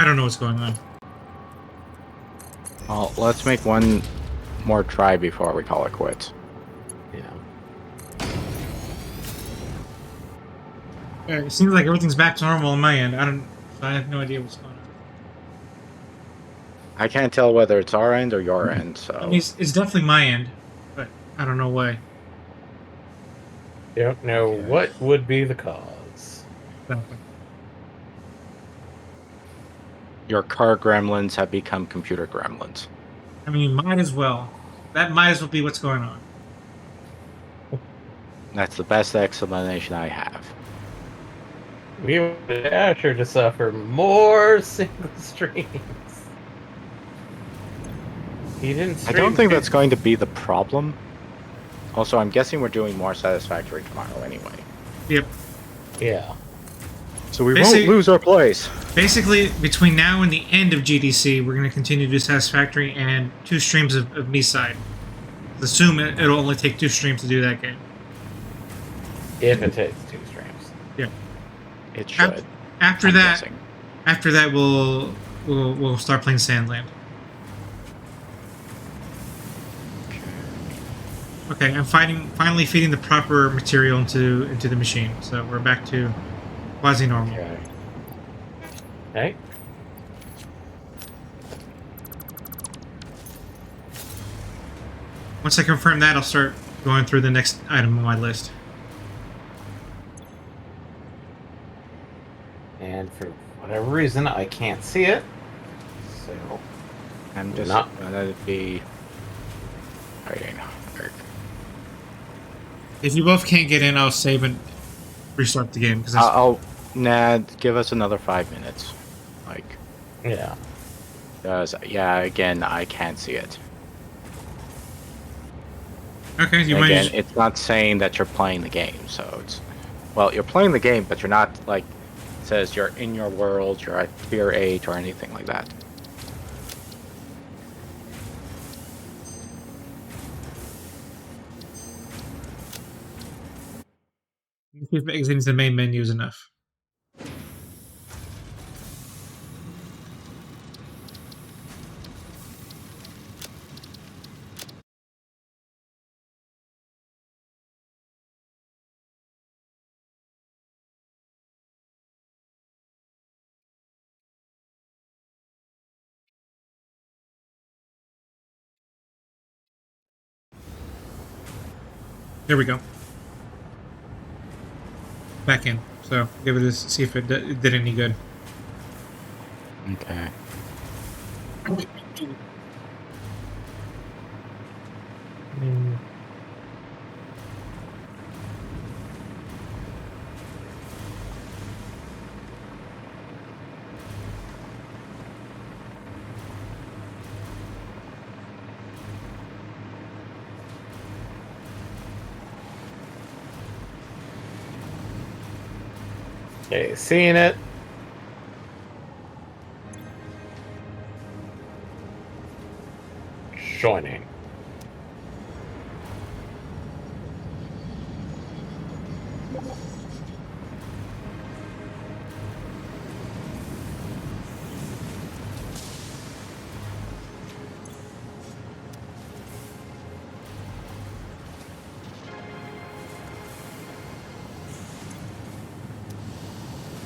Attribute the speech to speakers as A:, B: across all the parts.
A: I don't know what's going on.
B: Well, let's make one more try before we call it quits.
C: Yeah.
A: It seems like everything's back to normal on my end. I have no idea what's going on.
B: I can't tell whether it's our end or your end, so...
A: I mean, it's definitely my end, but I don't know why.
C: You don't know what would be the cause.
A: Exactly.
B: Your car gremlins have become computer gremlins.
A: I mean, might as well. That might as well be what's going on.
B: That's the best explanation I have.
C: We want Asher to suffer more single streams. He didn't
B: I don't think that's going to be the problem. Also, I'm guessing we're doing more Satisfactory tomorrow anyway.
A: Yep.
C: Yeah.
B: So we won't lose our place.
A: Basically, between now and the end of GDC, we're going to continue to do Satisfactory and 2 streams of me side. Assume it'll only take 2 streams to do that game.
C: If it takes 2 streams.
A: Yeah.
B: It should.
A: After that, we'll start playing Sandland. Okay, I'm finally feeding the proper material into the machine, so we're back to quasi-normal.
C: Okay.
A: Once I confirm that, I'll start going through the next item on my list.
C: And for whatever reason, I can't see it. So
B: I'm just gonna be waiting.
A: If you both can't get in, I'll save and restart the game.
B: Nah, give us another 5 minutes. Like,
C: yeah.
B: Because, yeah, again, I can't see it.
A: Okay,
B: again, it's not saying that you're playing the game, so it's... Well, you're playing the game, but you're not, like, it says you're in your world, you're at tier 8, or anything like that.
A: See if exiting the main menu is enough. There we go. Back in. So give it a see if it did any good.
B: Okay.
C: Okay, seeing it. Joining.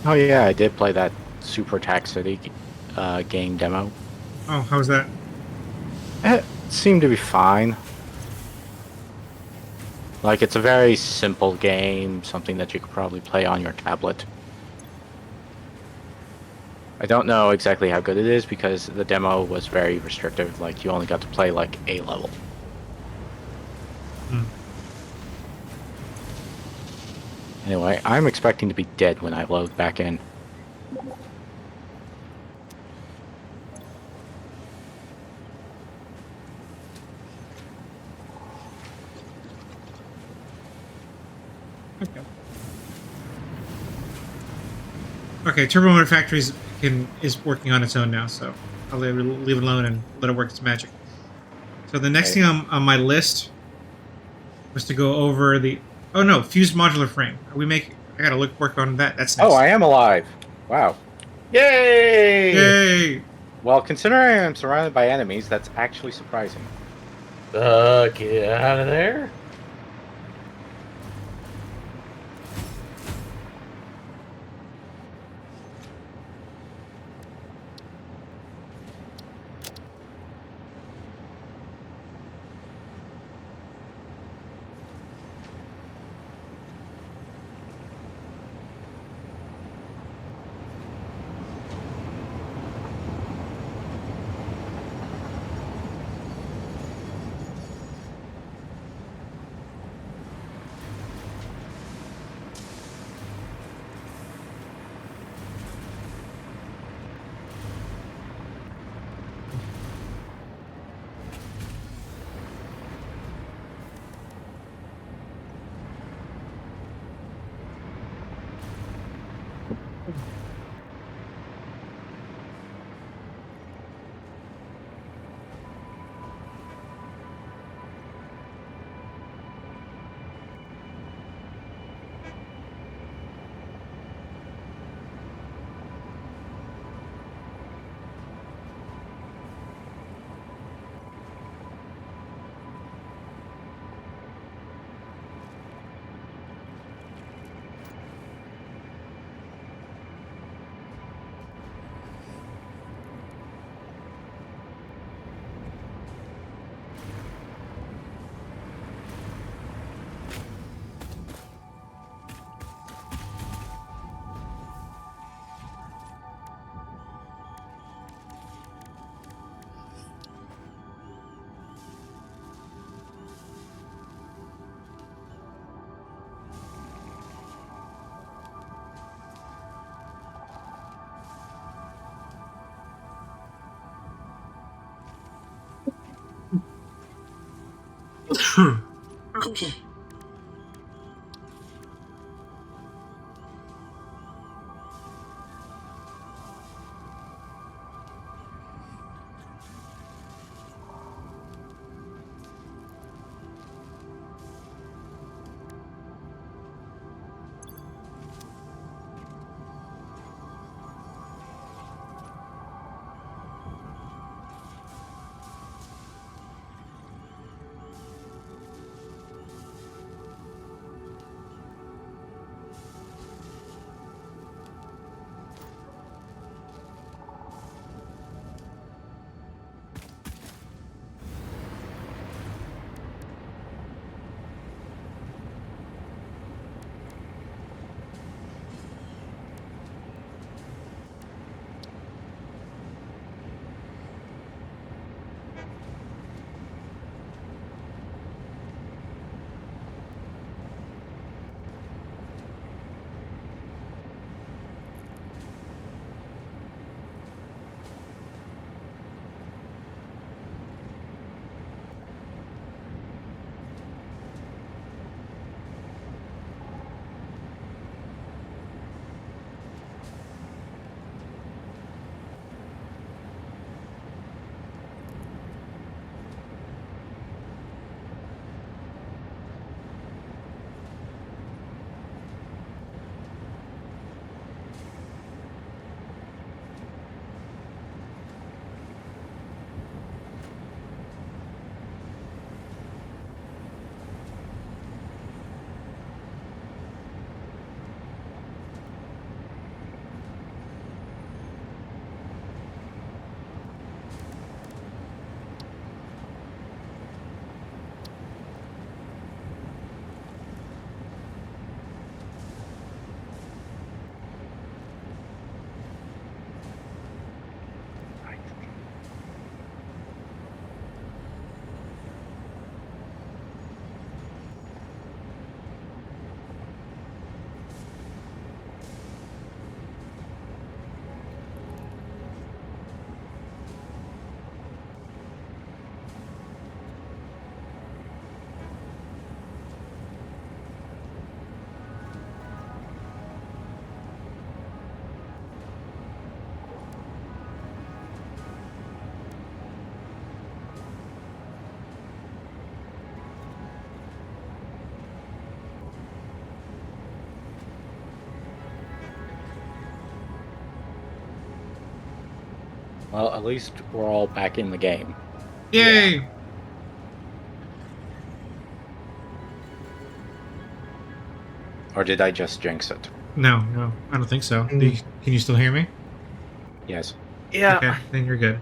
B: Oh yeah, I did play that Super Tax City game demo.
A: Oh, how was that?
B: It seemed to be fine. Like, it's a very simple game, something that you could probably play on your tablet. I don't know exactly how good it is because the demo was very restrictive, like you only got to play like A level. Anyway, I'm expecting to be dead when I load back in.
A: Okay, Turbo Motor Factories is working on its own now, so I'll leave it alone and let it work its magic. So the next thing on my list was to go over the... Oh no, fused modular frame. I gotta work on that. That's next.
B: Oh, I am alive. Wow.
C: Yay!
A: Yay!
B: Well, considering I'm surrounded by enemies, that's actually surprising.
C: Get out of there.
B: Well, at least we're all back in the game.
A: Yay!
B: Or did I just jinx it?
A: No, I don't think so. Can you still hear me?
B: Yes.
C: Yeah.
A: Okay, then you're good.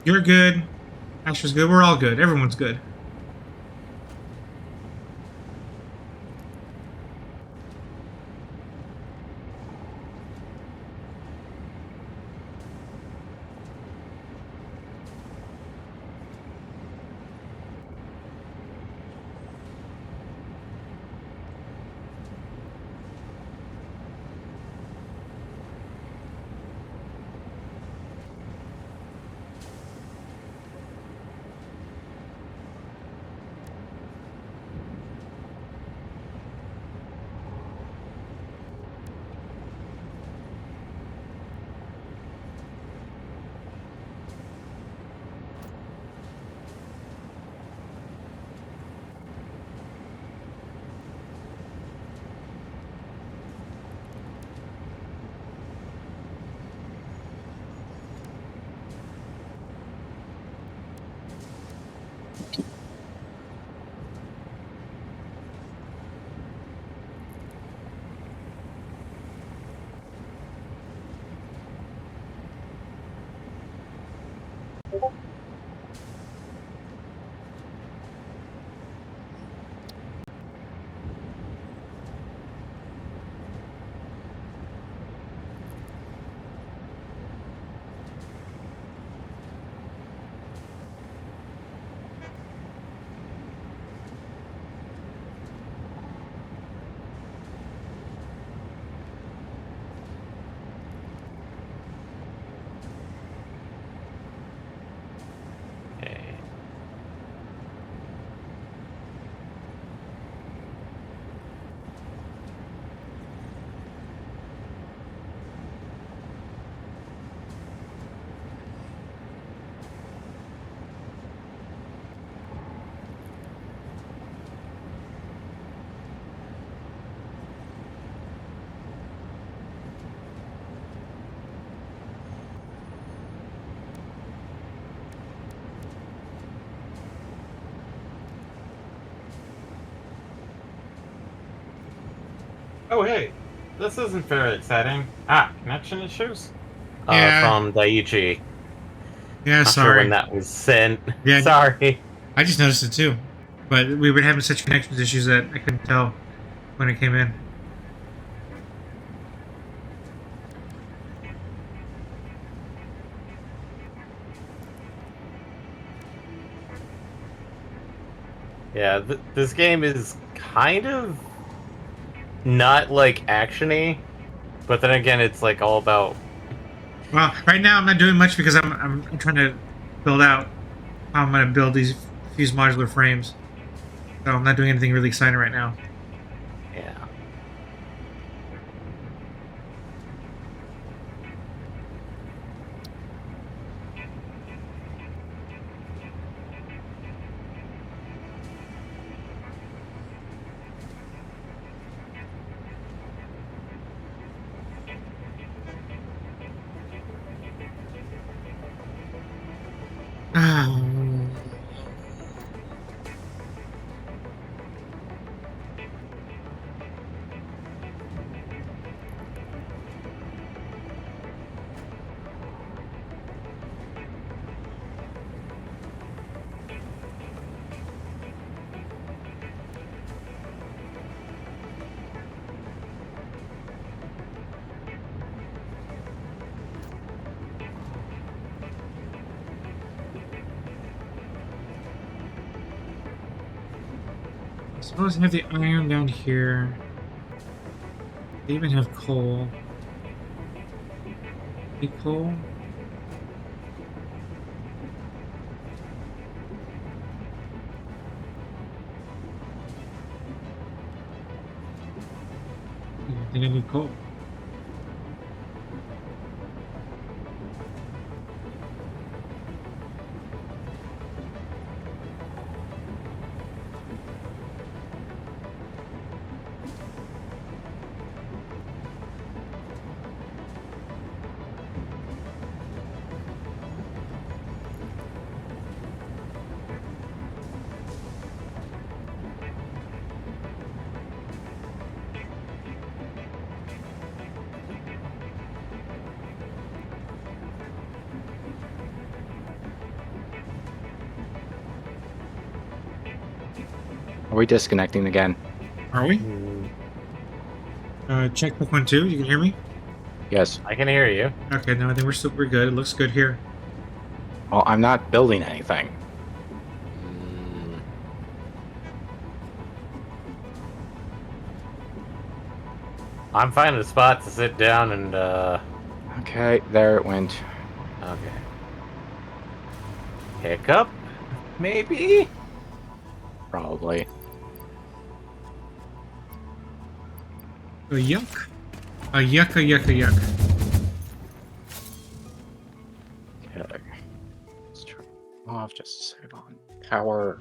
A: You're good. Asher's good. We're all good. Everyone's good.
C: Okay. Oh, hey. This isn't very exciting. Connection issues?
A: Yeah.
C: From Daiichi.
A: Yeah,
C: Not sure when
A: sorry.
C: that was sent.
A: Yeah.
C: Sorry.
A: I just noticed it too. But we were having such connections issues that I couldn't tell when it came in.
C: Yeah, this game is kind of not like actiony, but then again, it's like all about.
A: Well, right now I'm not doing much because I'm trying to build out how I'm going to build these fused modular frames. So I'm not doing anything really exciting right now.
C: Yeah.
A: I suppose I have the iron down here. They even have coal. Any coal? I think I need coal.
B: Are we disconnecting again?
A: Are we?
C: Mm,
A: Check book 1, 2. You can hear me?
B: Yes.
C: I can hear you.
A: Okay, no, I think we're good. It looks good here.
B: Well, I'm not building anything.
C: Mm. I'm finding a spot to sit down and,
B: Okay, there it went.
C: okay. Hiccup? Maybe?
B: Probably.
A: A yuck. A yuck, a yuck, a yuck.
B: Okay. Let's turn off just to save on power.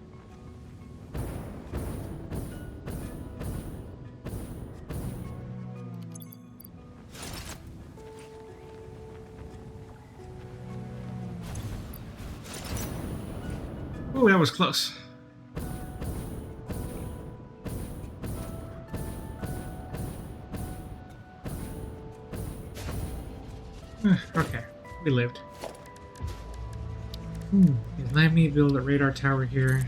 A: Oh, that was close. Okay, we lived. Let me build a radar tower here.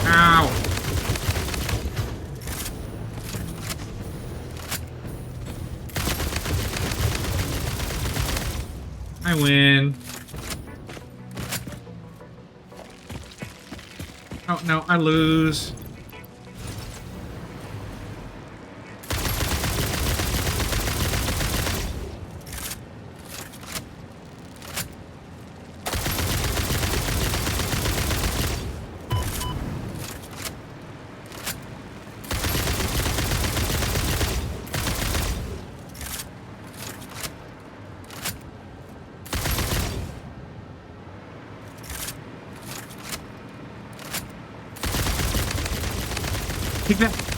A: Ow! I win. Oh no, I lose. Take that.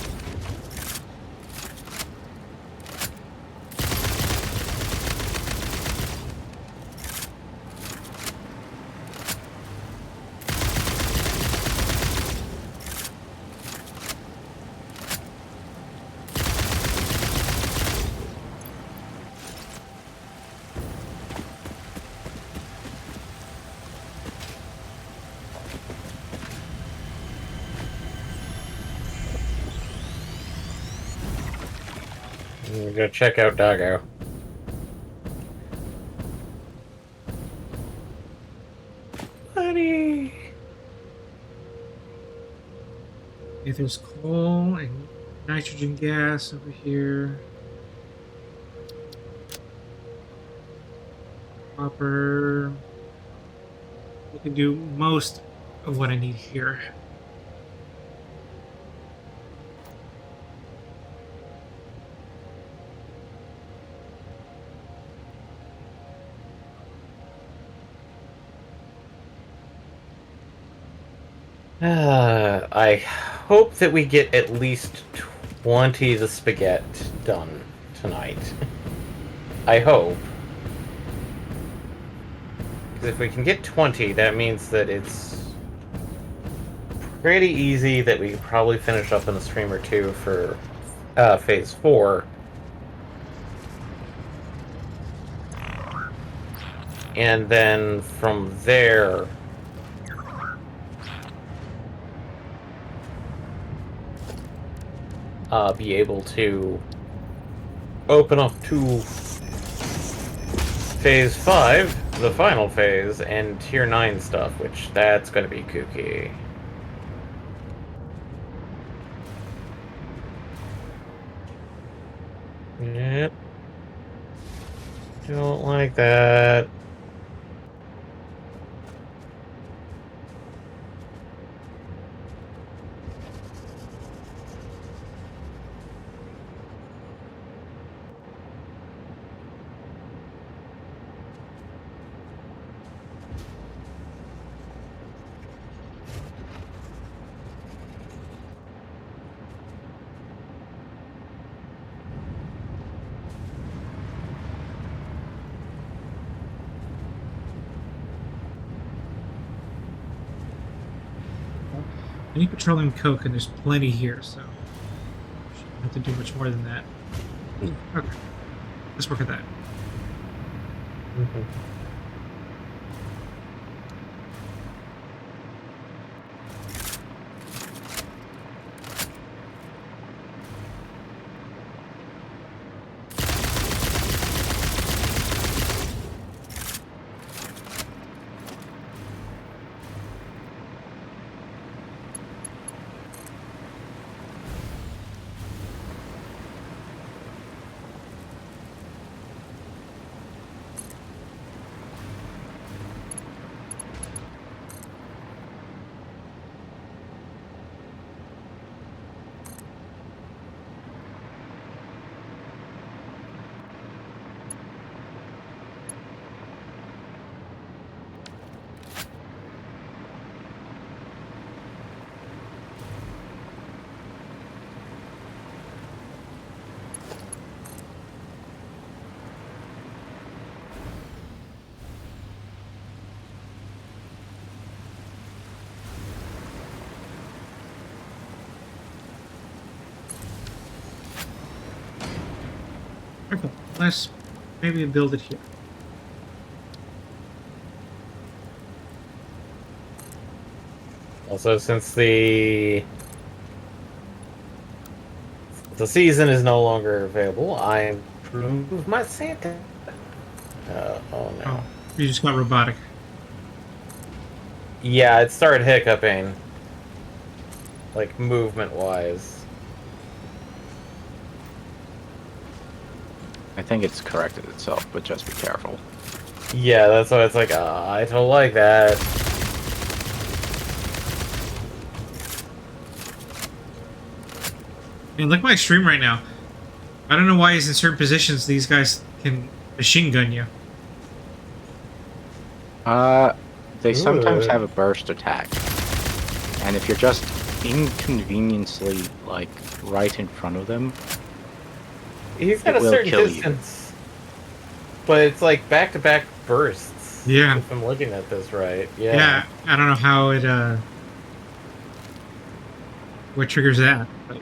C: I'm gonna go check out Doggo. Buddy!
A: Okay, there's coal and nitrogen gas over here. Copper. We can do most of what I need here.
C: I hope that we get at least 20 of the spaghetti done tonight. I hope. Because if we can get 20, that means that it's pretty easy that we could probably finish up in a stream or two for phase 4. And then from there, be able to open up to phase 5, the final phase, and tier 9 stuff, which that's gonna be kooky. Yep. Don't like that.
A: I need petroleum coke, and there's plenty here, so shouldn't have to do much more than that. Okay. Let's work at that.
C: Mhm.
A: Okay, let's maybe build it here.
C: Also, since the season is no longer available, I improve my Santa. Oh no.
A: Oh, you just got robotic.
C: Yeah, it started hiccuping. Like, movement-wise.
B: I think it's corrected itself, but just be careful.
C: Yeah, that's why it's like, I don't like that.
A: I mean, look at my stream right now. I don't know why he's in certain positions. These guys can machine gun you.
B: They sometimes
C: Ooh.
B: have a burst attack, and if you're just inconveniently like right in front of them,
C: He's got
B: it
C: a
B: will
C: certain
B: kill you.
C: distance. But it's like back-to-back bursts.
A: Yeah.
C: If I'm looking at this right.
A: Yeah, I don't know how it what triggers that. But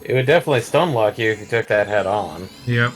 C: It would definitely stun lock you if you took that head on.
A: yep.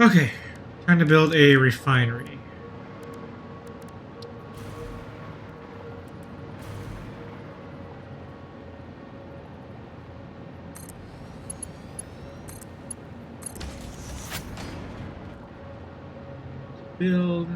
A: Okay, trying to build a refinery. Build.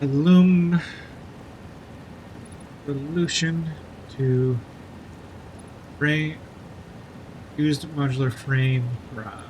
A: Loom solution to frame used modular frame rod.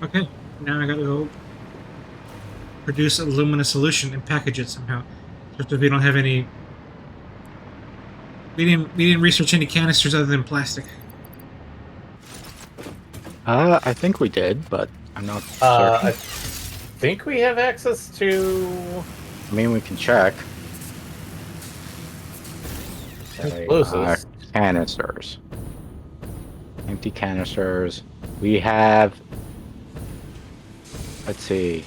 A: Okay, now I gotta go produce a luminous solution and package it somehow. Just if we don't have any, we didn't research any canisters other than plastic.
B: I think we did, but I'm not certain.
C: I think we have access to
B: I mean, we can check.
C: explosives.
B: Canisters. Empty canisters. We have... Let's see.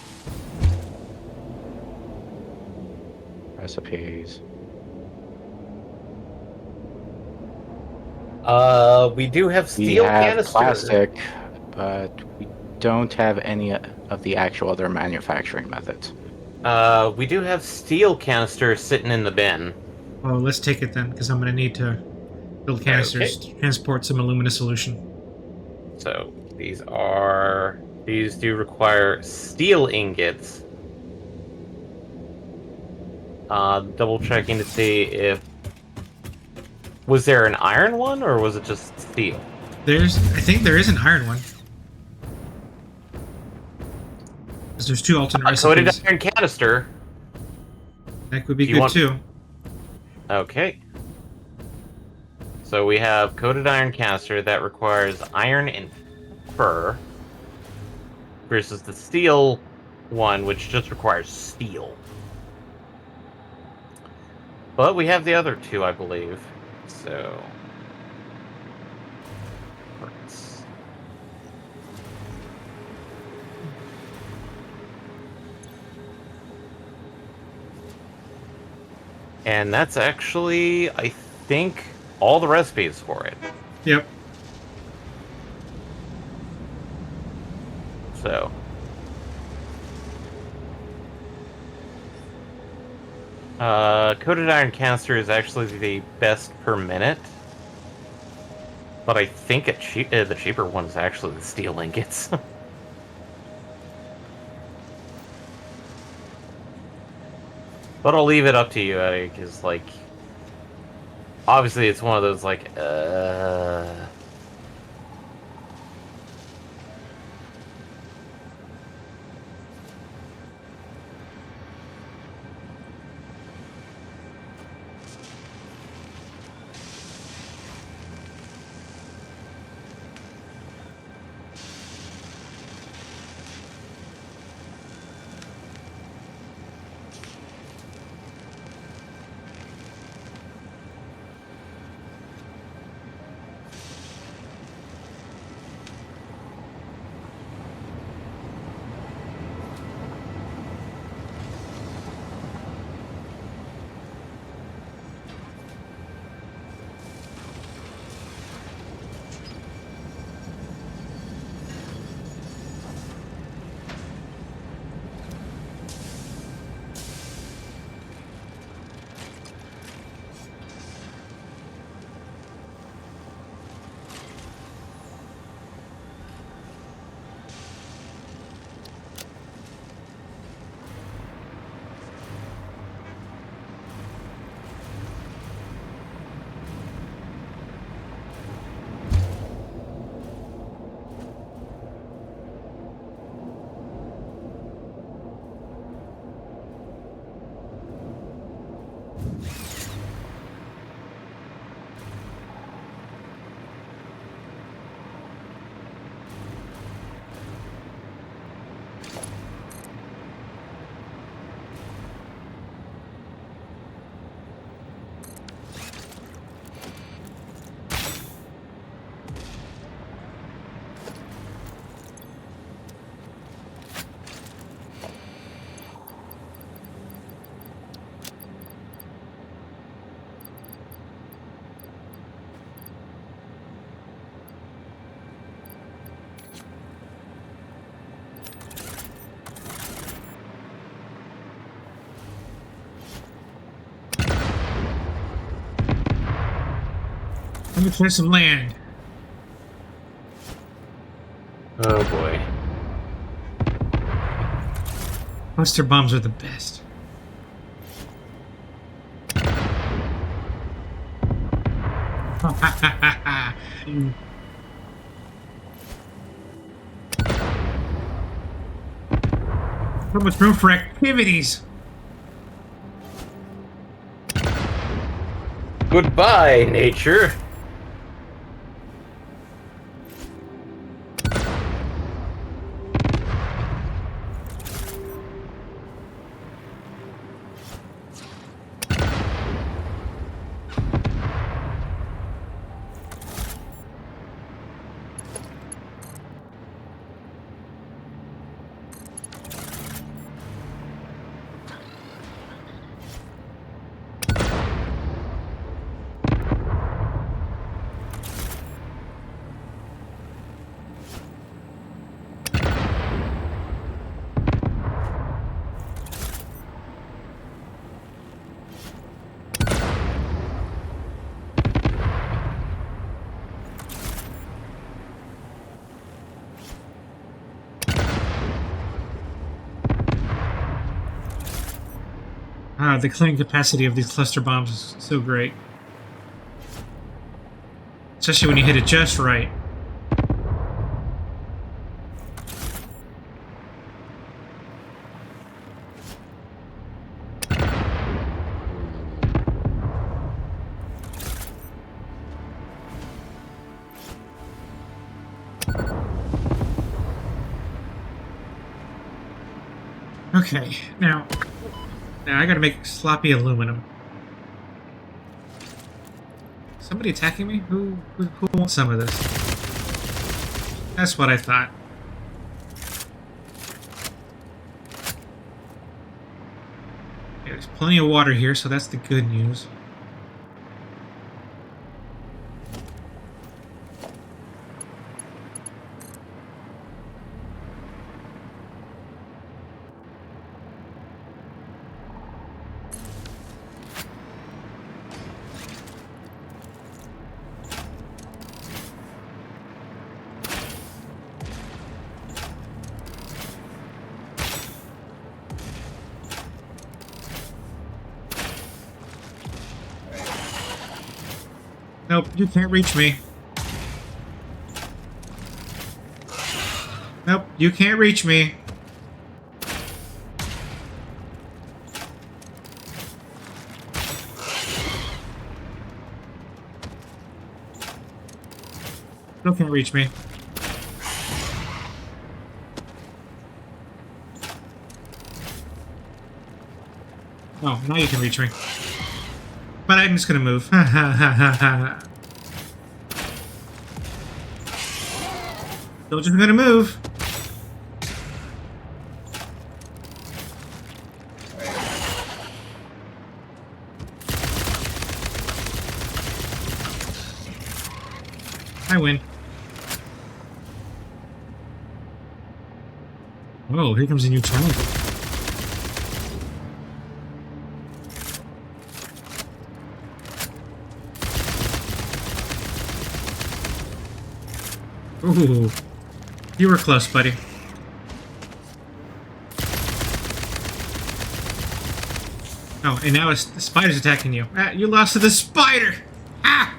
B: Recipes.
C: We do have
B: We
C: steel
B: have
C: canisters.
B: plastic, but we don't have any of the actual other manufacturing methods.
C: We do have steel canisters sitting in the bin.
A: Well, let's take it then, because I'm gonna need to Build canisters to transport some alumina solution.
C: So these do require steel ingots. Double checking to see if was there an iron one or was it just steel?
A: I think there is an iron one. Because there's 2 alternate
C: A coated
A: recipes.
C: iron canister.
A: That could be
C: Do you
A: good
C: want-
A: too.
C: Okay. So we have coated iron canister that requires iron and fur versus the steel one, which just requires steel. But we have the other 2, I believe. So parts. And that's actually, I think, all the recipes for it.
A: Yep.
C: So. Coated iron canister is actually the best per minute. But I think the cheaper one is actually the steel ingots. But I'll leave it up to you, Eddie, because, like, obviously it's one of those, like,
A: Let me clear some land.
C: oh boy.
A: Cluster bombs are the best. So much room for activities.
C: Goodbye, nature.
A: The cleaning capacity of these cluster bombs is so great. Especially when you hit it just right. Okay, now I gotta make sloppy aluminum. Somebody attacking me? Who wants some of this? That's what I thought. Okay, there's plenty of water here, so that's the good news. Nope, you can't reach me. Nope, you can't reach me. Still can't reach me. Oh, now you can reach me. But I'm just gonna move. Ha ha ha ha ha. Still just gonna move. I win. Oh, here comes a new challenge. Ooh, you were close, buddy. Oh, and now the spider's attacking you. Ah, you lost to the spider! Ah!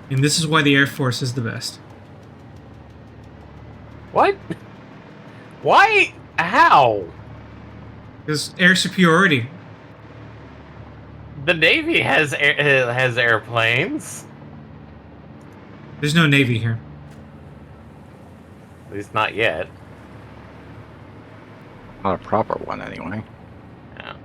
A: And this is why the Air Force is the best.
C: What? Why? How?
A: Because air superiority.
C: The Navy has airplanes.
A: There's no Navy here.
C: At least not yet.
B: Not a proper one, anyway.
C: Yeah.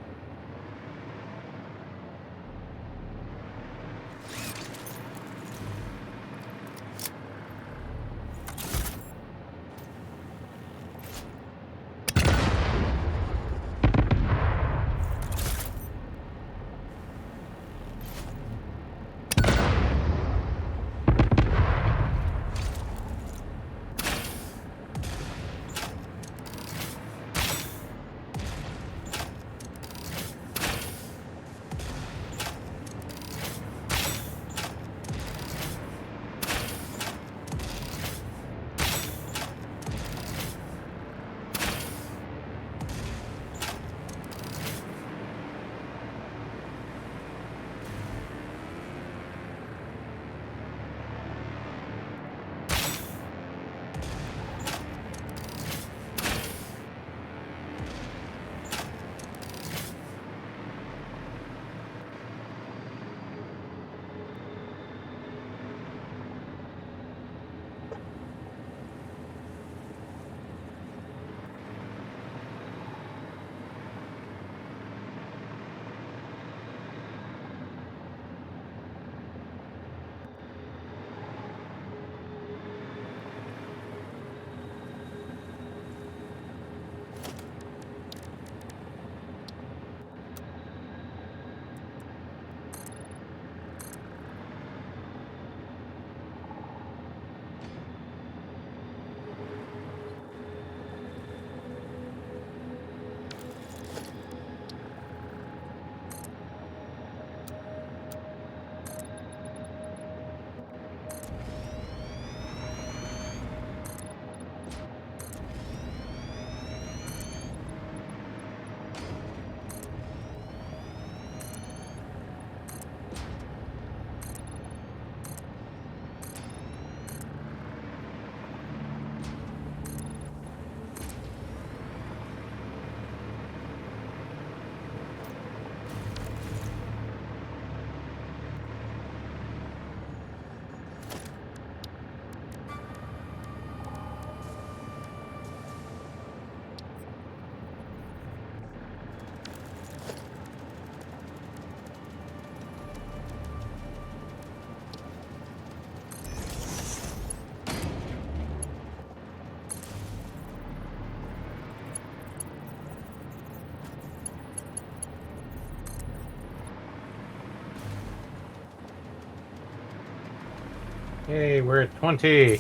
C: Yay, we're at 20.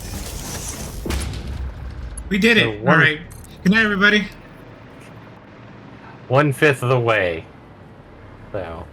A: We did
C: So
A: it. All right. Good night, everybody.
C: 1/5 of the way. So.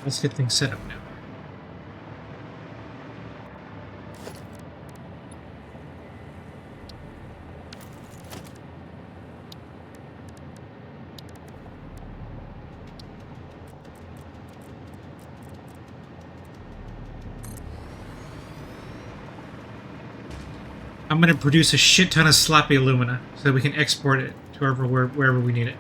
A: Let's get things set up now. I'm going to produce a shit ton of sloppy alumina so that we can export it to wherever we need it.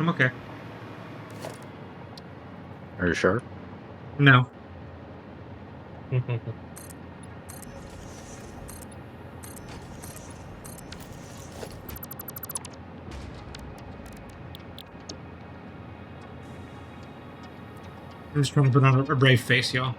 A: I'm okay.
B: Are you sure?
A: No. I'm just trying to put on a brave face, y'all.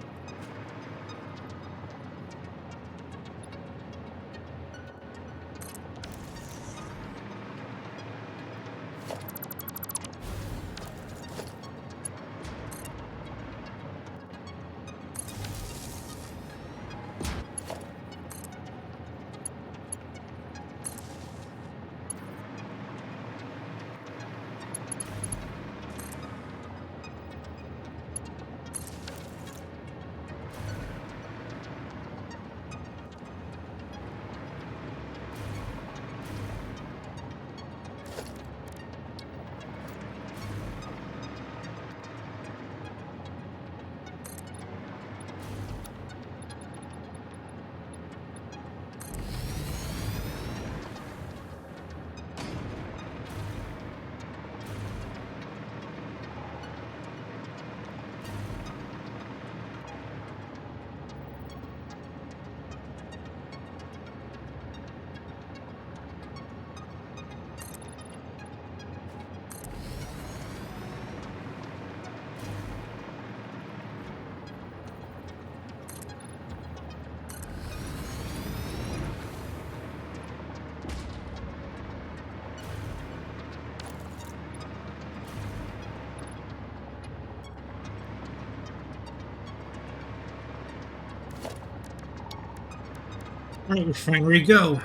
A: All right, refinery go.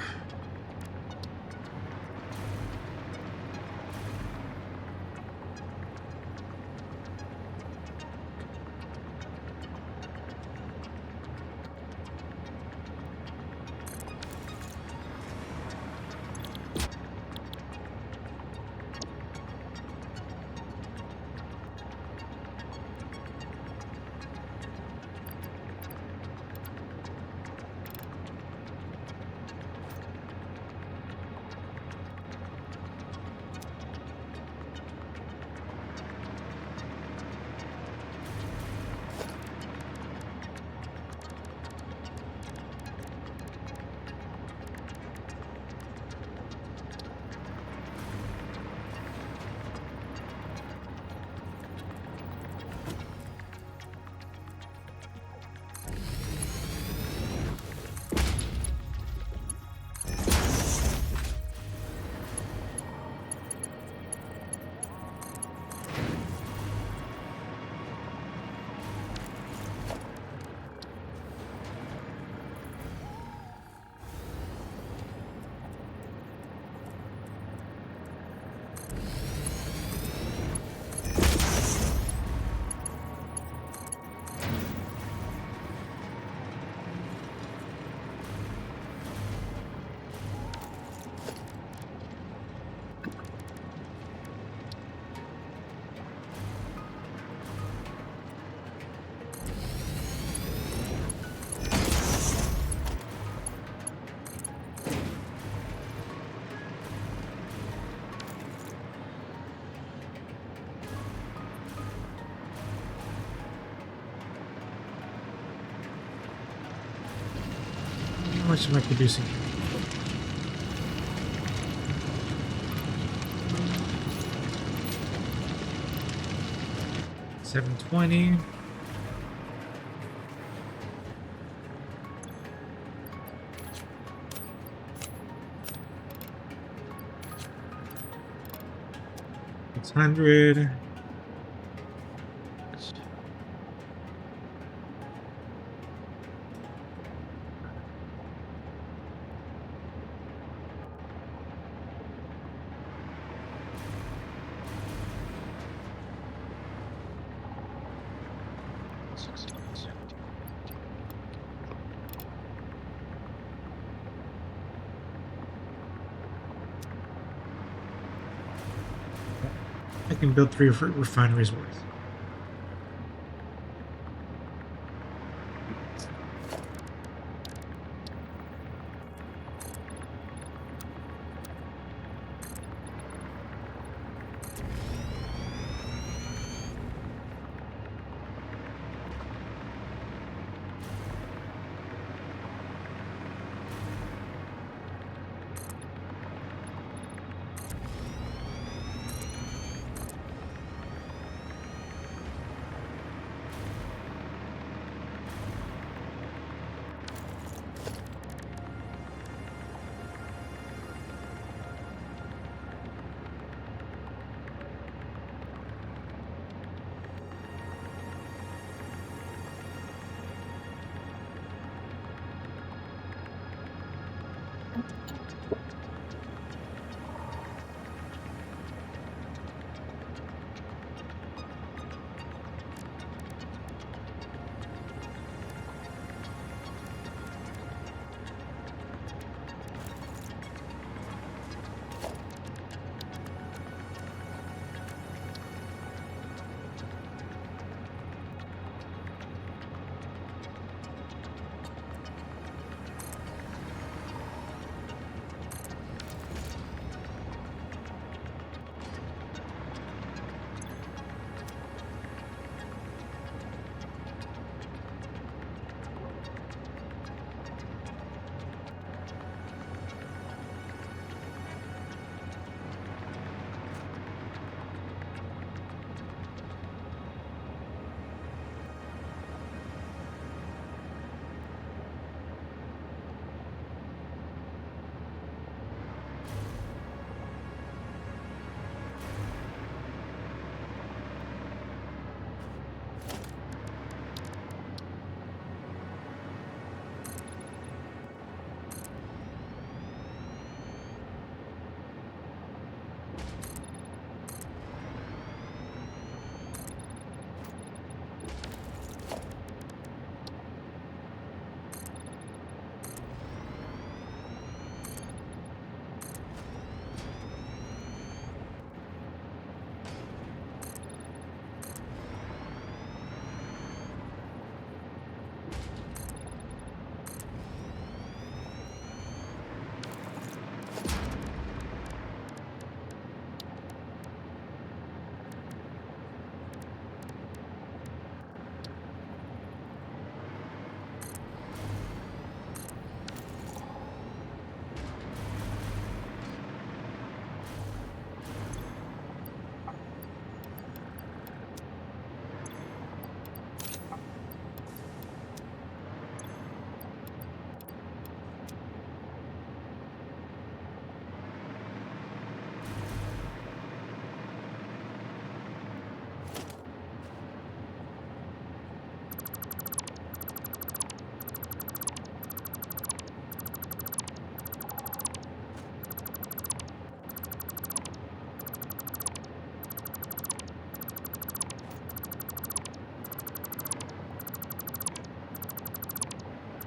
A: much am I producing? 720. It's 100. I can build 3 refineries worth.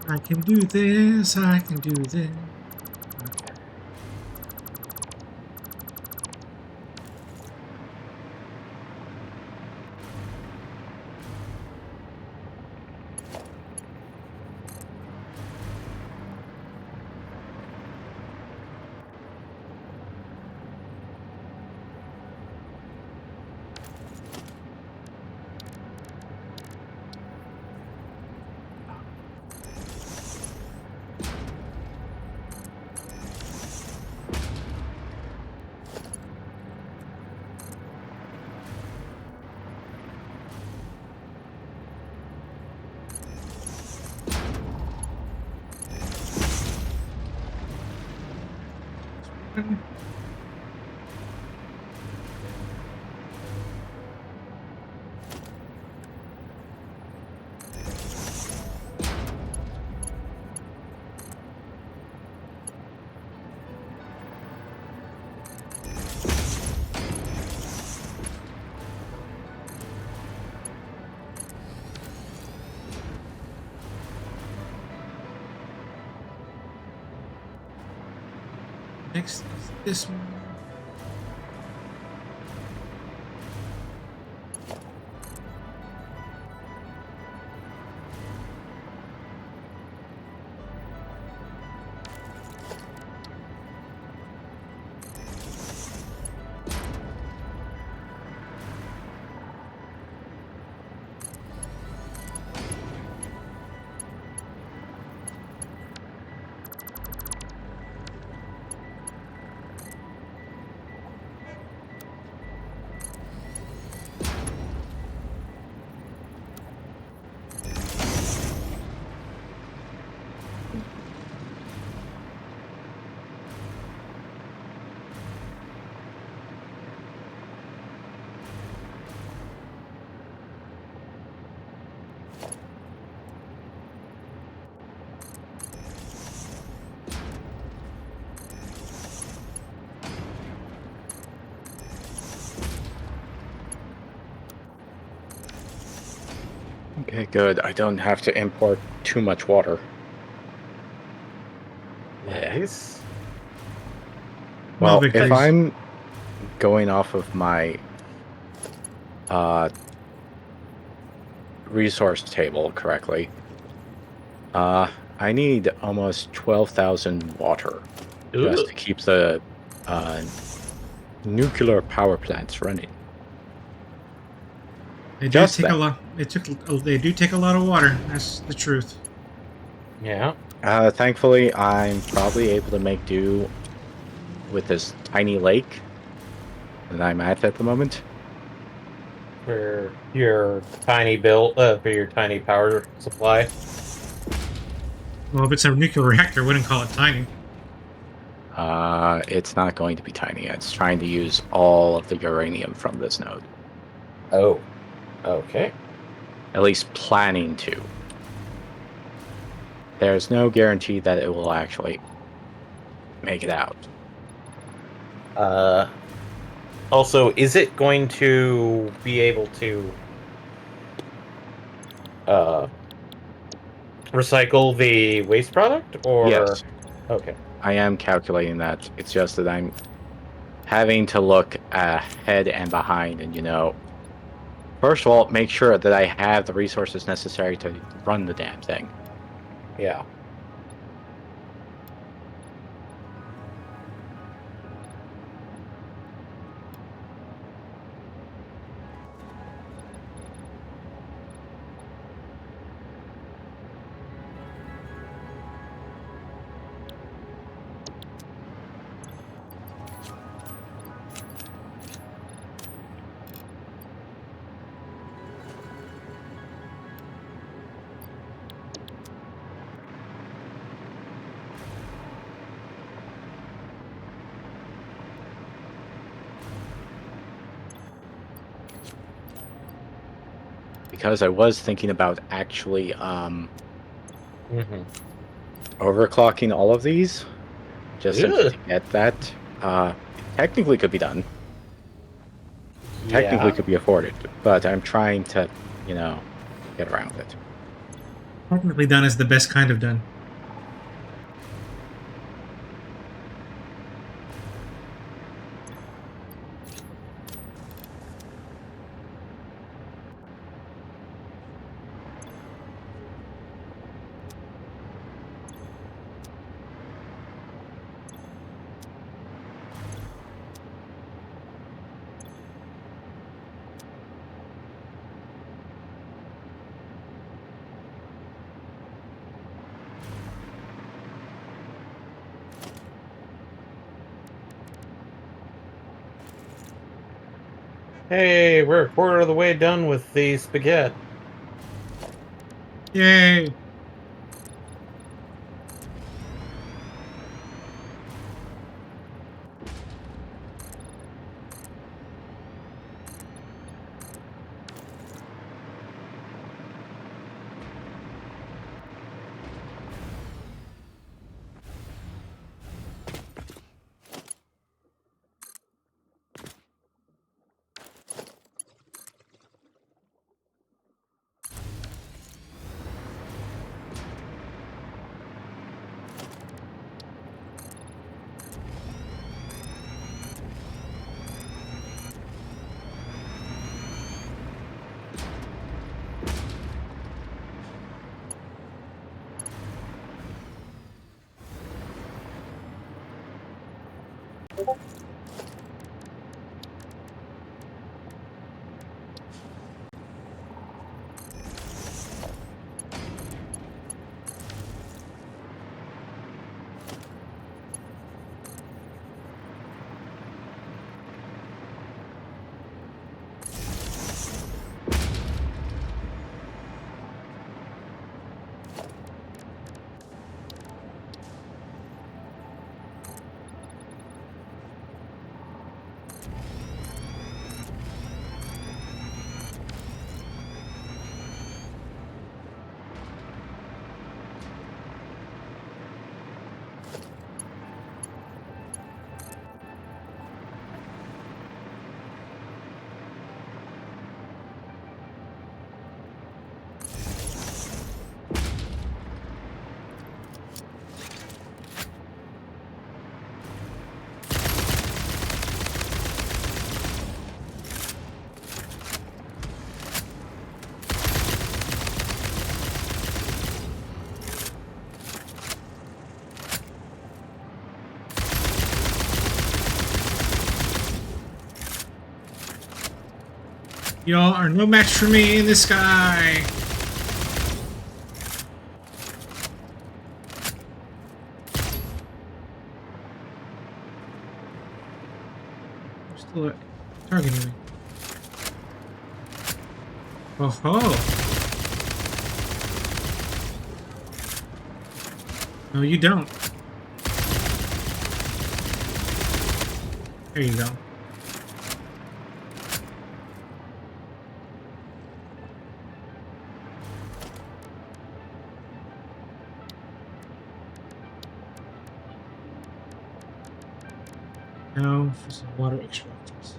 A: I can do this, I can do this. Next is this one.
B: Okay, good. I don't have to import too much water.
C: Nice.
B: Well, if
A: victories.
B: I'm going off of my resource table correctly, I need almost 12,000 water just
C: Ugh.
B: to keep the nuclear power plants running.
A: They do
B: Just
A: take a
B: then.
A: lot. They do take a lot of water. That's the truth.
C: Yeah.
B: Thankfully, I'm probably able to make do with this tiny lake that I'm at the moment.
C: For your tiny for your tiny power supply.
A: Well, if it's a nuclear reactor, I wouldn't call it tiny.
B: It's not going to be tiny. It's trying to use all of the uranium from this node.
C: Oh. Okay.
B: At least planning to. There's no guarantee that it will actually make it out.
C: Also, is it going to be able to recycle the waste product, or
B: Yes,
C: okay?
B: I am calculating that. It's just that I'm having to look ahead and behind and, first of all, make sure that I have the resources necessary to run the damn thing.
C: Yeah.
B: Because I was thinking about actually
C: Mm-hmm.
B: overclocking all of these, just simply
C: Ugh.
B: to get that. Technically could be done. Technically
C: Yeah.
B: could be afforded, but I'm trying to, get around it.
A: Technically done is the best kind of done.
C: Hey, we're a quarter of the way done with the spaghetti.
A: Yay! Y'all are no match for me in the sky. They're still targeting me. Oh ho! No, you don't. There you go. Now for some water extractors.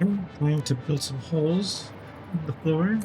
A: I'm going to build some holes in the floor.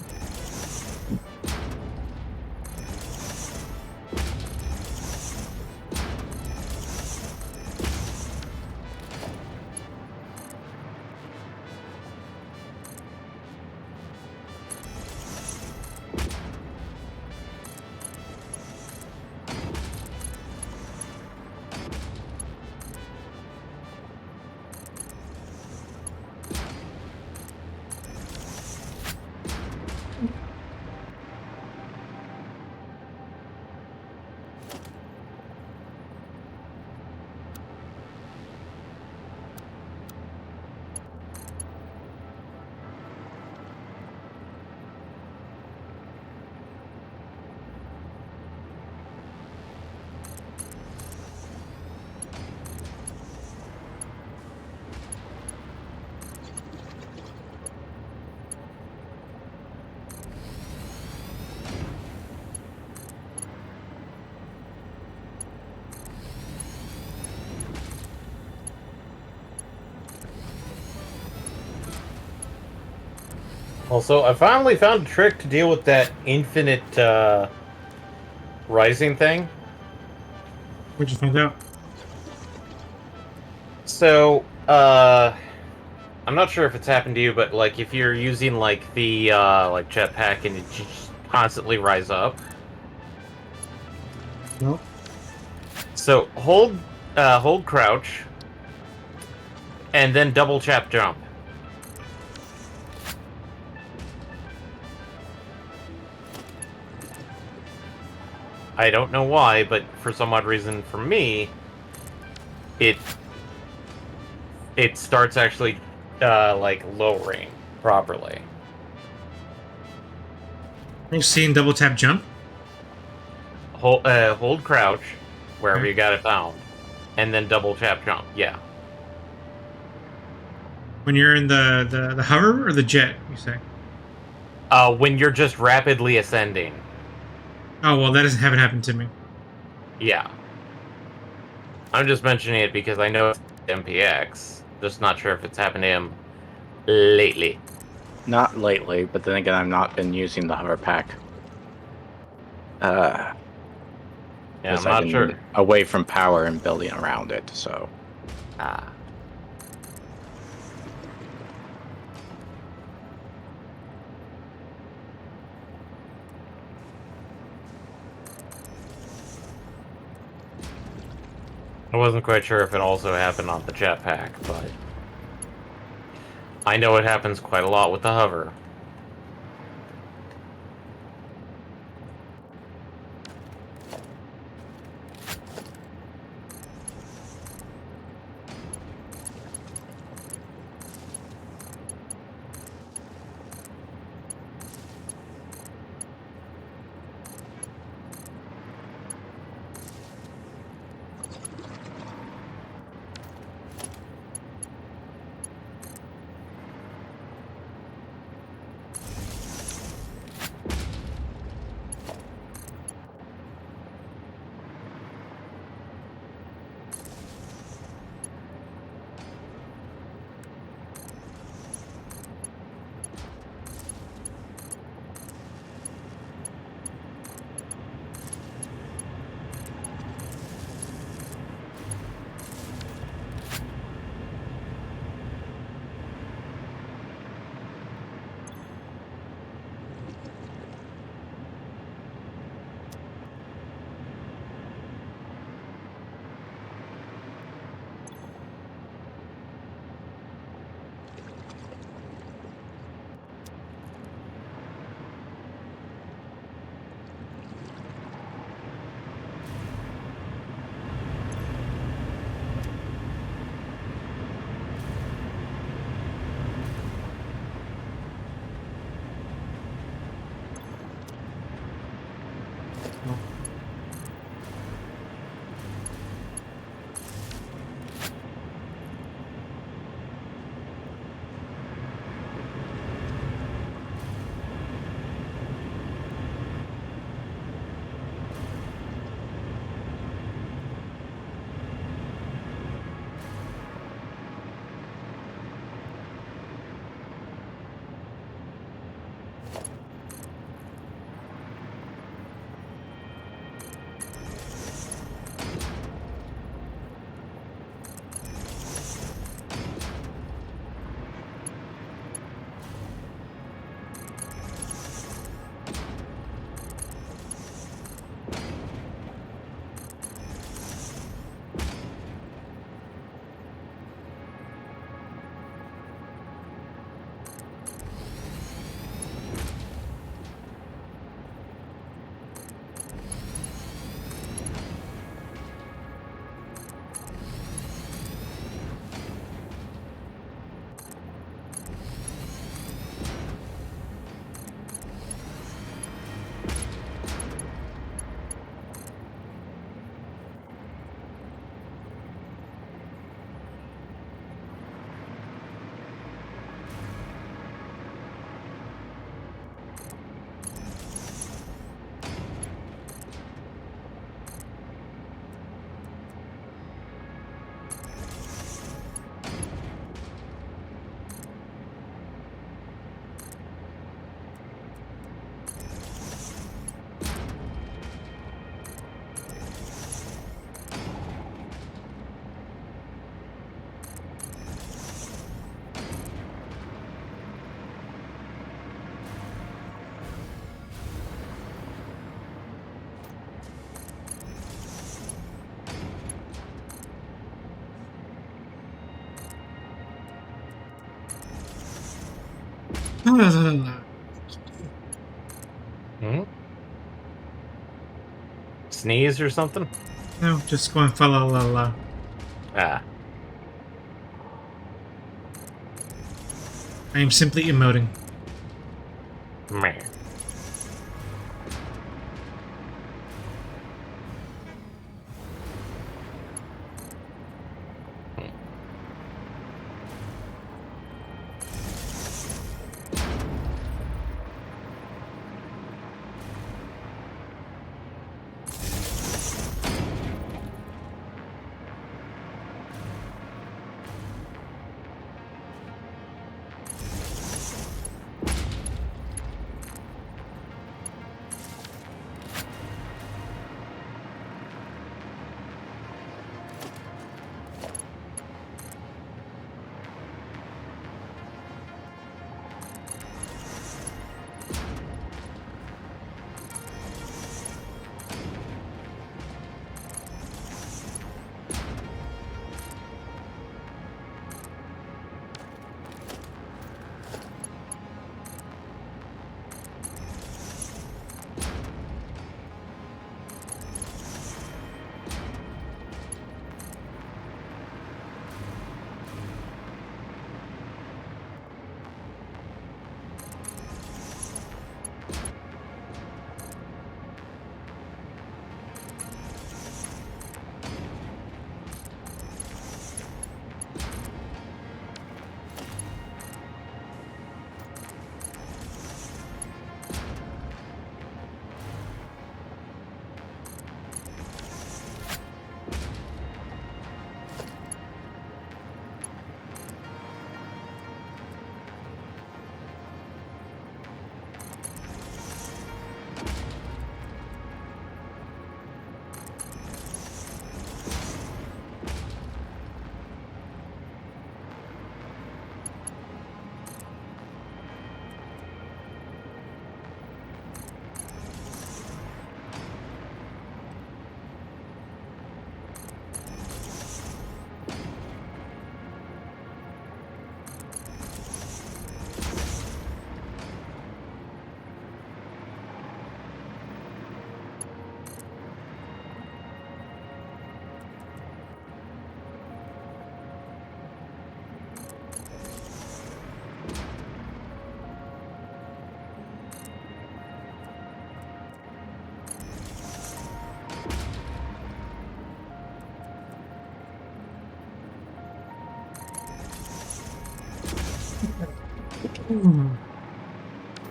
C: Also, I finally found a trick to deal with that infinite rising thing.
A: What'd you find out?
C: So, I'm not sure if it's happened to you, but like if you're using like the like jetpack and it just constantly rise up.
A: Nope.
C: So hold crouch, And then double chap jump. I don't know why, but for some odd reason, for me, it starts actually like lowering properly.
A: You've seen double tap jump?
C: Hold crouch wherever
A: Okay.
C: you got it bound, and then double tap jump. Yeah.
A: When you're in the hover or the jet, you say?
C: When you're just rapidly ascending.
A: Oh well, haven't happened to me.
C: Yeah. I'm just mentioning it because I know it's MPX. Just not sure if it's happened to him lately.
B: Not lately, but then again, I've not been using the hover pack.
C: Yeah, I'm
B: Because I've
C: not
B: been
C: sure.
B: away from power and building around it, so.
C: Ah. I wasn't quite sure if it also happened on the jetpack, but I know it happens quite a lot with the hover. Hmm? Sneeze or something?
A: No, just going fa la la la.
C: Ah.
A: I am simply emoting.
C: Meh.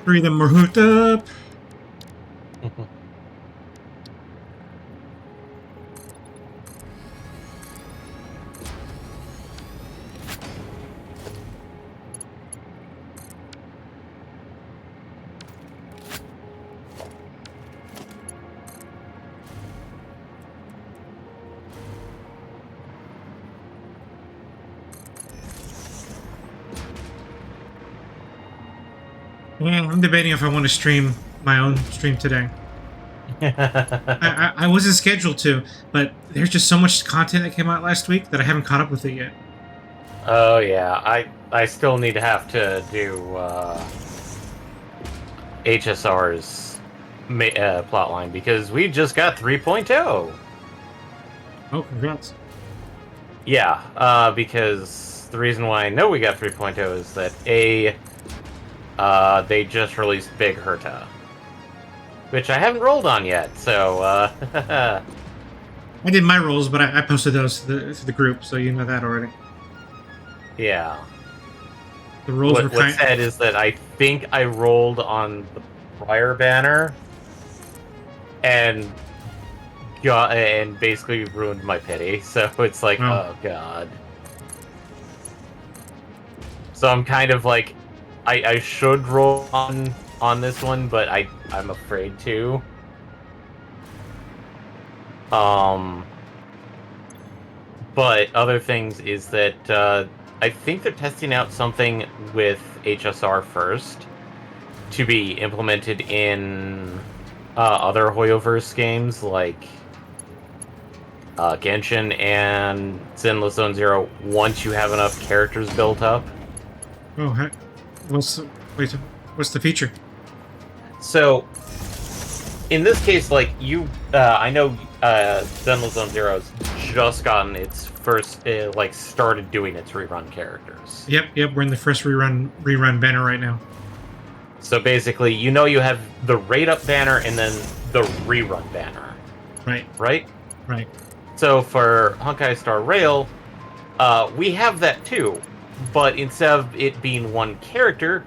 A: Breathe them more hooked up. Yeah, I'm debating if I want to stream my own stream today. I wasn't scheduled to, but there's just so much content that came out last week that I haven't caught up with it yet.
C: Oh yeah, I still need to have to do HSR's plotline because we just got 3.0.
A: Oh, congrats.
C: Yeah, because the reason why I know we got 3.0 is that they just released Big Herta, which I haven't rolled on yet. So
A: I did my rolls, but I posted those to the group, so you know that already.
C: yeah.
A: The rolls were
C: What's sad is that I think I rolled on the prior banner and basically ruined my pity. So it's like, oh god. So I'm kind of like, I should roll on this one, but I'm afraid to. But other things is that I think they're testing out something with HSR first to be implemented in other Hoyoverse games like Genshin and Zenless Zone Zero once you have enough characters built up.
A: Oh, what's Wait, what's the feature?
C: So, in this case, like you, I know Zenless Zone Zero's just gotten its first, started doing its rerun characters.
A: Yep. We're in the first rerun banner right now.
C: So basically, you have the rate up banner and then the rerun banner.
A: Right.
C: Right? So for Honkai Star Rail, we have that too. But instead of it being one character,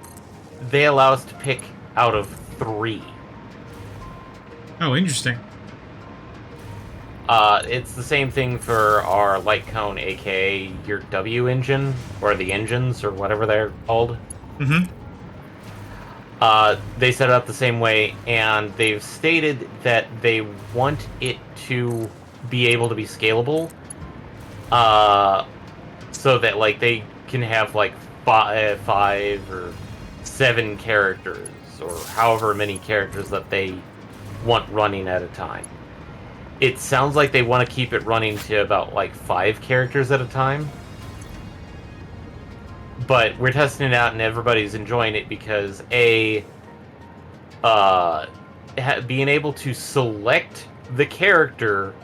C: they allow us to pick out of 3.
A: Oh, interesting.
C: It's the same thing for our light cone, aka your W engine, or the engines, or whatever they're called.
A: Mm-hmm.
C: They set it up the same way, and they've stated that they want it to be able to be scalable, so that like they can have like 5 or 7 characters, or however many characters that they want running at a time. It sounds like they want to keep it running to about like 5 characters at a time. But we're testing it out and everybody's enjoying it because being able to select the character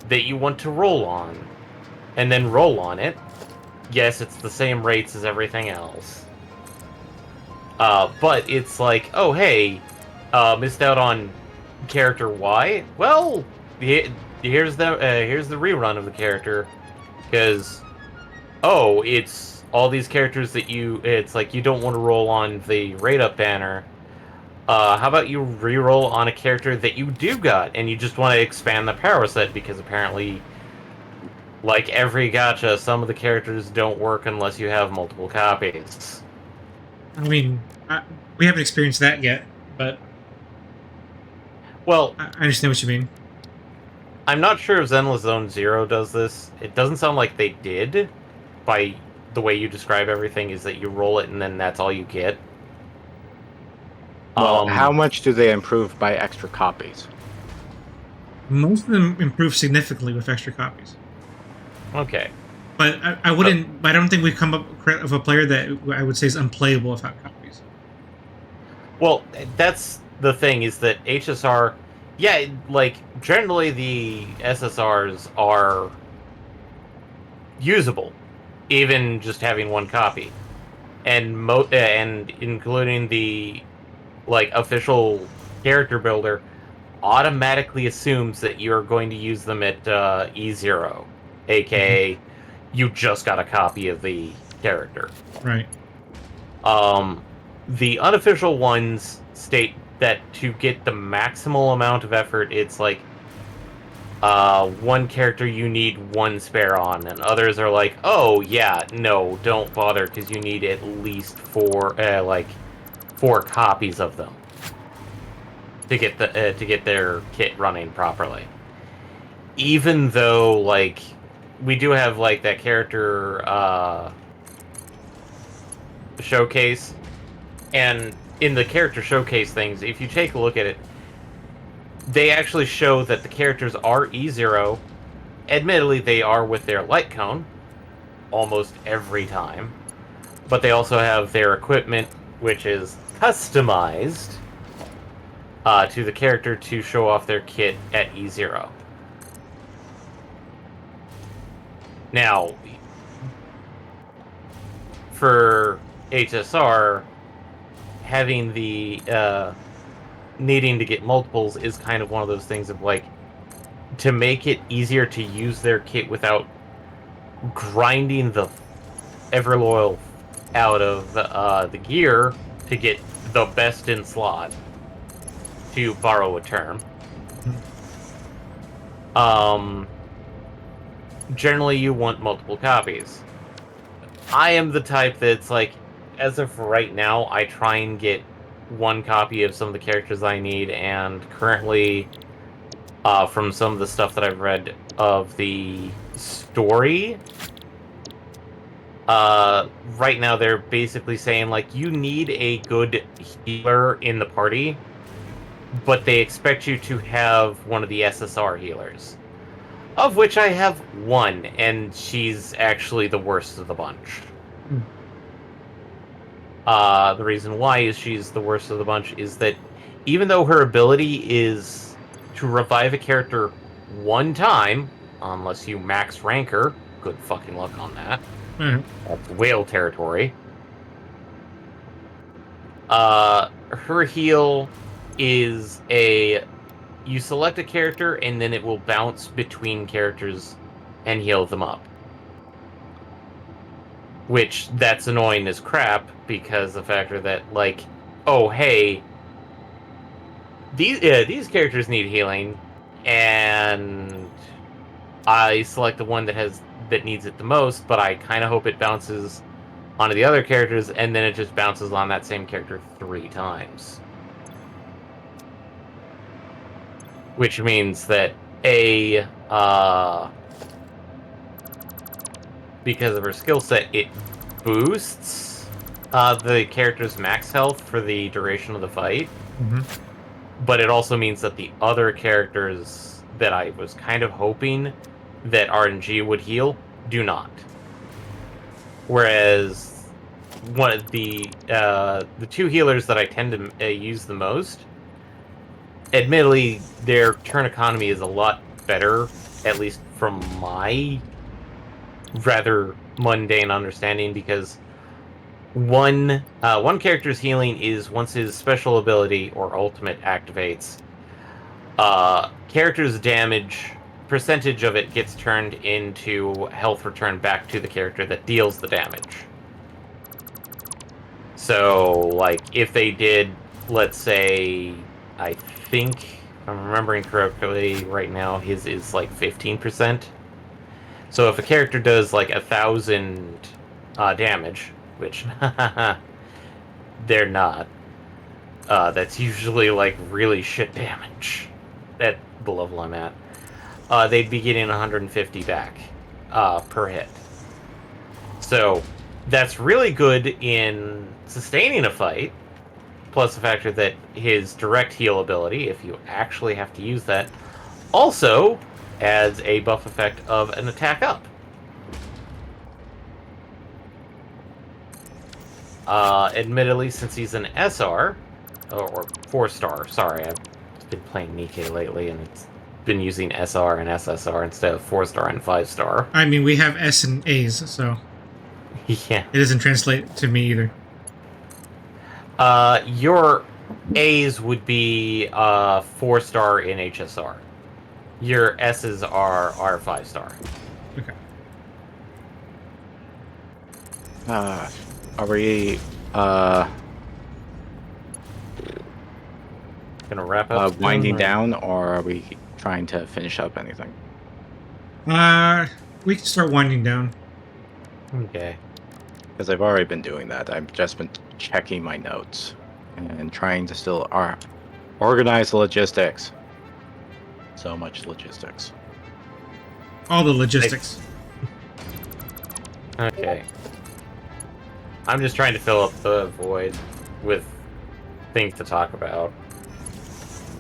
C: that you want to roll on and then roll on it. Yes, it's the same rates as everything else. But it's like, oh hey, missed out on character Y. Well, here's the rerun of the character, because it's all these characters that it's like you don't want to roll on the rate up banner. How about you re-roll on a character that you do got, and you just want to expand the power set, because apparently, like every gacha, some of the characters don't work unless you have multiple copies.
A: I mean, we haven't experienced that yet, but
C: well,
A: I understand what you mean.
C: I'm not sure if Zenless Zone Zero does this. It doesn't sound like they did, by the way you describe everything, is that you roll it and then that's all you get.
B: Well, how much do they improve by extra copies?
A: Most of them improve significantly with extra copies.
C: Okay.
A: But I wouldn't. I don't think we've come up with a player that I would say is unplayable without copies.
C: Well, that's the thing, is that HSR, yeah, like generally the SSRs are usable, even just having one copy, and including the official character builder automatically assumes that you're going to use them at E0, aka you just got a copy of the character.
A: Right.
C: The unofficial ones state that to get the maximal amount of effort, it's like one character you need 1 spare on, and others are like, oh yeah, no, don't bother, because you need at least 4 copies of them to get their kit running properly. Even though we do have that character showcase, and in the character showcase things, if you take a look at it, they actually show that the characters are E0. Admittedly, they are with their light cone almost every time, but they also have their equipment, which is customized to the character to show off their kit at E0. Now, for HSR, having the needing to get multiples is kind of one of those things of to make it easier to use their kit without grinding the Everloyal out of the gear to get the best in slot, to borrow a term. Generally you want multiple copies. I am the type that's as of right now, I try and get 1 copy of some of the characters I need, and currently, from some of the stuff that I've read of the story, right now they're basically saying, you need a good healer in the party, but they expect you to have one of the SSR healers. Of which I have 1, and she's actually the worst of the bunch. The reason why is she's the worst of the bunch is that even though her ability is to revive a character one time, unless you max rank her, good fucking luck on that.
A: Mhm.
C: That's whale territory. Her heal is you select a character and then it will bounce between characters and heal them up. Which, that's annoying as crap, because the factor that, like, oh, hey, these characters need healing, and I select the one that needs it the most, but I kind of hope it bounces onto the other characters, and then it just bounces on that same character 3 times. Which means that because of her skill set, it boosts the character's max health for the duration of the fight.
A: Mhm.
C: But it also means that the other characters that I was kind of hoping that RNG would heal do not. Whereas one of the 2 healers that I tend to use the most, admittedly, their turn economy is a lot better, at least from my rather mundane understanding, because one character's healing is once his special ability or ultimate activates, character's damage percentage of it gets turned into health return back to the character that deals the damage. So, like, if they did, let's say, I think, if I'm remembering correctly right now, his is like 15%. So if a character does like 1,000 damage, which they're not, that's usually like really shit damage at the level I'm at. They'd be getting 150 back per hit. So that's really good in sustaining a fight, plus the factor that his direct heal ability, if you actually have to use that, also adds a buff effect of an attack up. Admittedly, since he's an SR, or 4-star, sorry, I've been playing Nikkei lately, and it's been using SR and SSR instead of 4-star and 5-star.
A: I mean, we have S and A's, so
C: Yeah.
A: it doesn't translate to me either.
C: Your A's would be 4-star in HSR. Your S's are 5-star.
A: Okay.
B: Are we
C: Gonna wrap up
B: winding
C: soon, or-
B: down, or are we trying to finish up anything?
A: We can start winding down.
C: Okay.
B: Because I've already been doing that. I've just been checking my notes and trying to still organize the logistics. So much logistics.
A: All the logistics.
C: Okay. I'm just trying to fill up the void with things to talk about.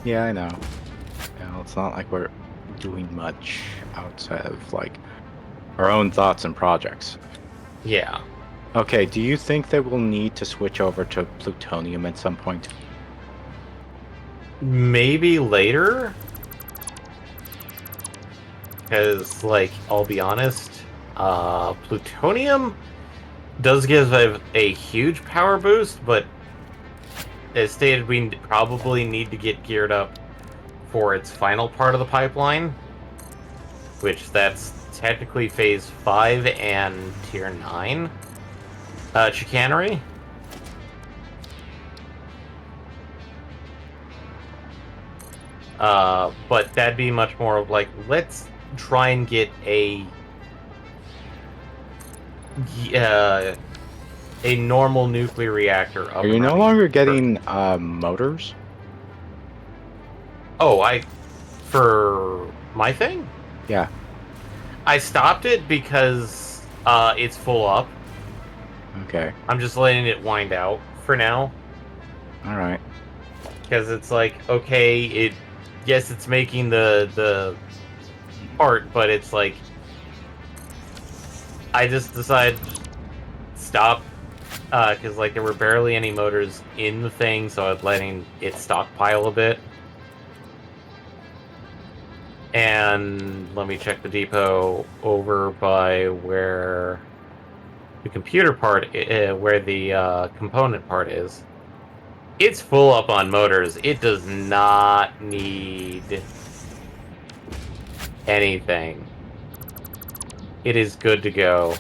B: Yeah, I know. It's not like we're doing much outside of like our own thoughts and projects.
C: Yeah.
B: Okay, do you think that we'll need to switch over to plutonium at some point?
C: Maybe later? Because, like, I'll be honest, plutonium does give a huge power boost, but as stated, we probably need to get geared up for its final part of the pipeline, which that's technically Phase 5 and Tier 9 chicanery. But that'd be much more of like, let's try and get a normal nuclear reactor up.
B: Are you
C: and
B: no
C: running
B: longer
C: first.
B: getting motors?
C: Oh, for my thing?
B: Yeah.
C: I stopped it because it's full up.
B: Okay.
C: I'm just letting it wind out for now.
B: All right.
C: Because it's like, okay, yes, it's making the part, but it's like, I just decided stop because like there were barely any motors in the thing, so I was letting it stockpile a bit. And let me check the depot over by where the computer part, where the component part is. It's full up on motors. It does not need anything. It is good to go.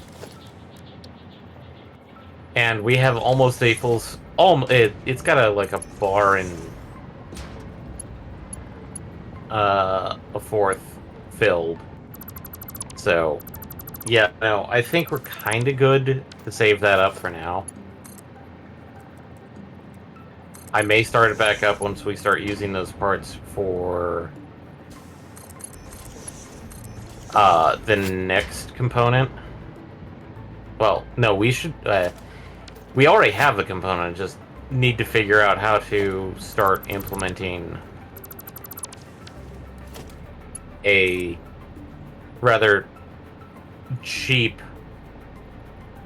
C: And we have almost a full... it's got like a bar and a fourth filled. So, yeah, no, I think we're kind of good to save that up for now. I may start it back up once we start using those parts for the next component. Well, no, we should... we already have the component, just need to figure out how to start implementing a rather cheap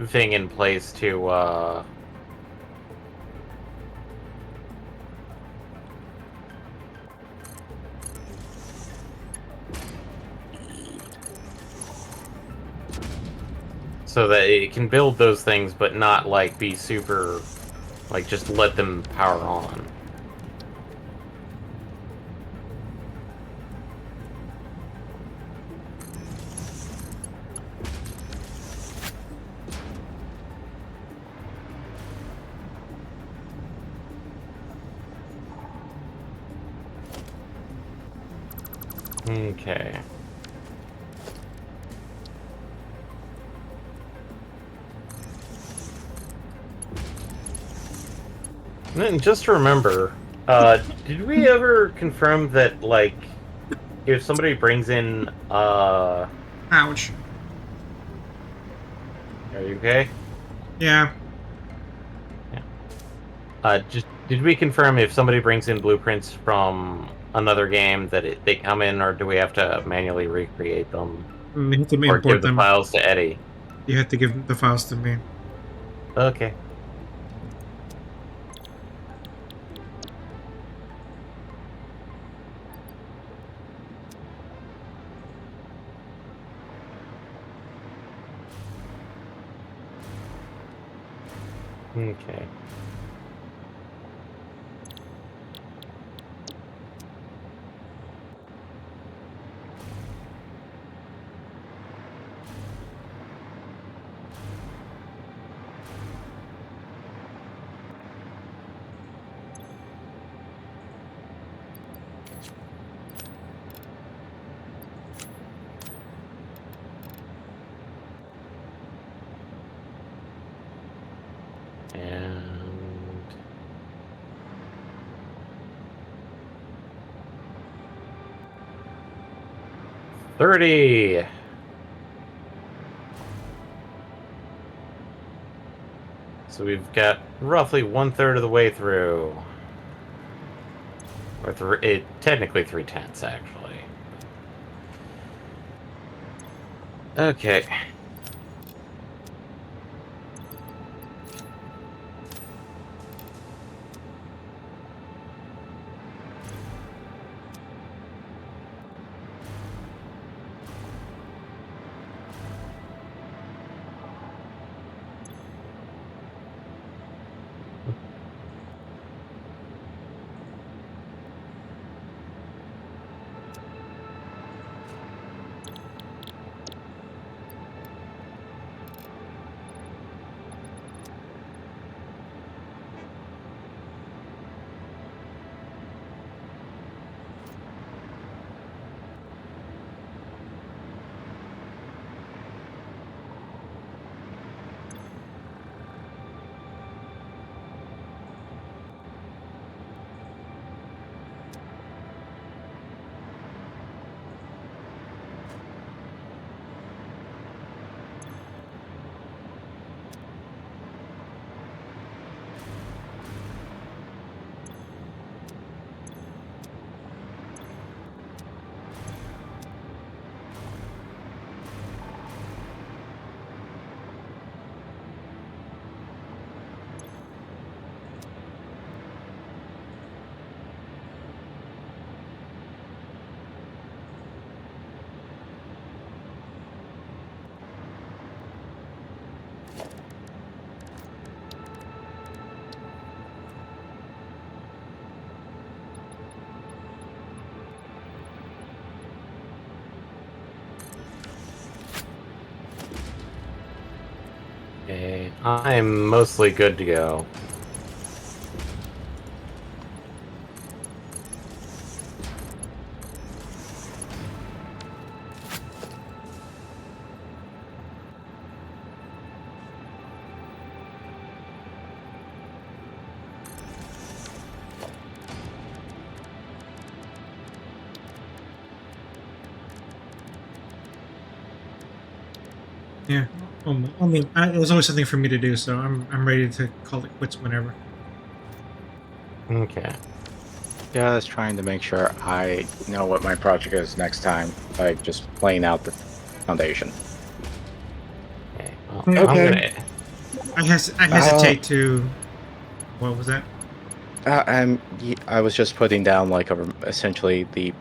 C: thing in place to so that it can build those things but not like be super like just let them power on. Okay. And then just to remember, did we ever confirm that, like, if somebody brings in,
A: Ouch.
C: are you okay?
A: Yeah.
C: Just did we confirm if somebody brings in blueprints from another game that they come in, or do we have to manually recreate them
A: You have to
C: or
A: import
C: give the
A: them.
C: files to Eddie?
A: You have to give the files to me.
C: Okay. Okay. And 30. So we've got roughly 1/3 of the way through. Or technically 3/10, actually. Okay. Okay, I'm mostly good to go.
A: Yeah. I mean, there's always something for me to do, so I'm ready to call it quits whenever.
C: Okay.
B: Just trying to make sure I know what my project is next time by just playing out the foundation.
C: Okay. Well,
A: Yeah.
C: I'm
B: Okay.
C: gonna.
A: I hesitate to. What was that?
B: I was just putting down like essentially the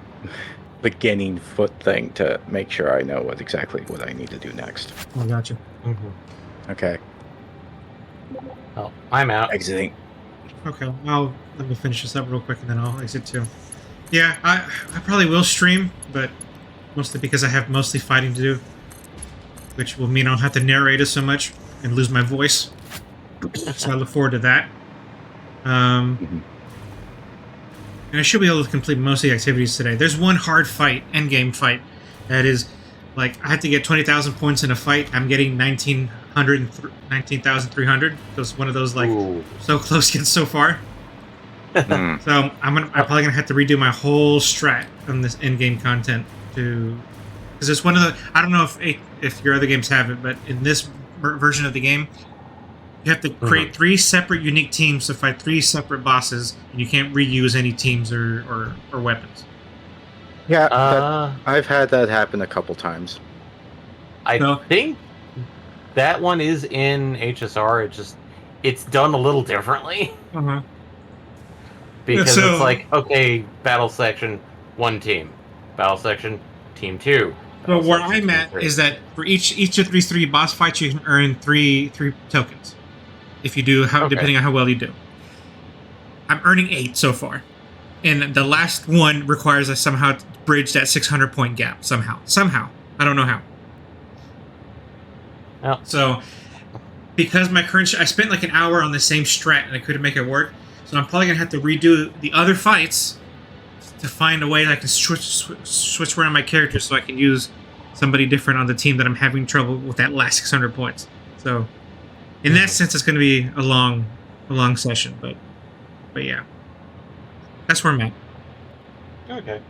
B: beginning foot thing to make sure I know exactly what I need to do next.
A: Oh, gotcha.
C: Mhm.
B: Okay,
C: Oh, I'm out.
B: exiting.
A: Okay, let me finish this up real quick and then I'll exit too. Yeah, I probably will stream, but mostly because I have mostly fighting to do, which will mean I don't have to narrate it so much and lose my voice. So I look forward to that.
B: Mhm.
A: And I should be able to complete most of the activities today. There's one hard fight, end game fight, that is like I have to get 20,000 points in a fight. I'm getting 19,300. So it's one of those like
C: Ooh.
A: so close yet so far.
B: Hmm.
A: So I'm probably gonna have to redo my whole strat on this end game content to because it's one of the I don't know if your other games have it, but in this version of the game, you have to create 3 separate unique teams to fight 3 separate bosses, and you can't reuse any teams or weapons.
B: Yeah,
C: Uh,
B: I've had that happen a couple times.
C: I
A: No.
C: think that one is in HSR. It's done a little differently
A: Uh-huh.
C: because
A: So-
C: it's like, okay, battle section 1 team, battle section team 2.
A: Well,
C: battle
A: where
C: section,
A: I'm
C: team
A: at
C: 3.
A: is that for each of these 3 boss fights, you can earn three tokens. If you do, depending on how well you do. I'm earning 8 so far, and the last one requires I somehow bridge that 600 point gap somehow. I don't know how.
C: Oh.
A: So, because my current, I spent like an hour on the same strat and I couldn't make it work. So I'm probably gonna have to redo the other fights to find a way that I can switch around my character so I can use somebody different on the team that I'm having trouble with that last 600 points. So, in that sense, it's going to be a long session, but yeah, that's where I'm at.
C: Okay.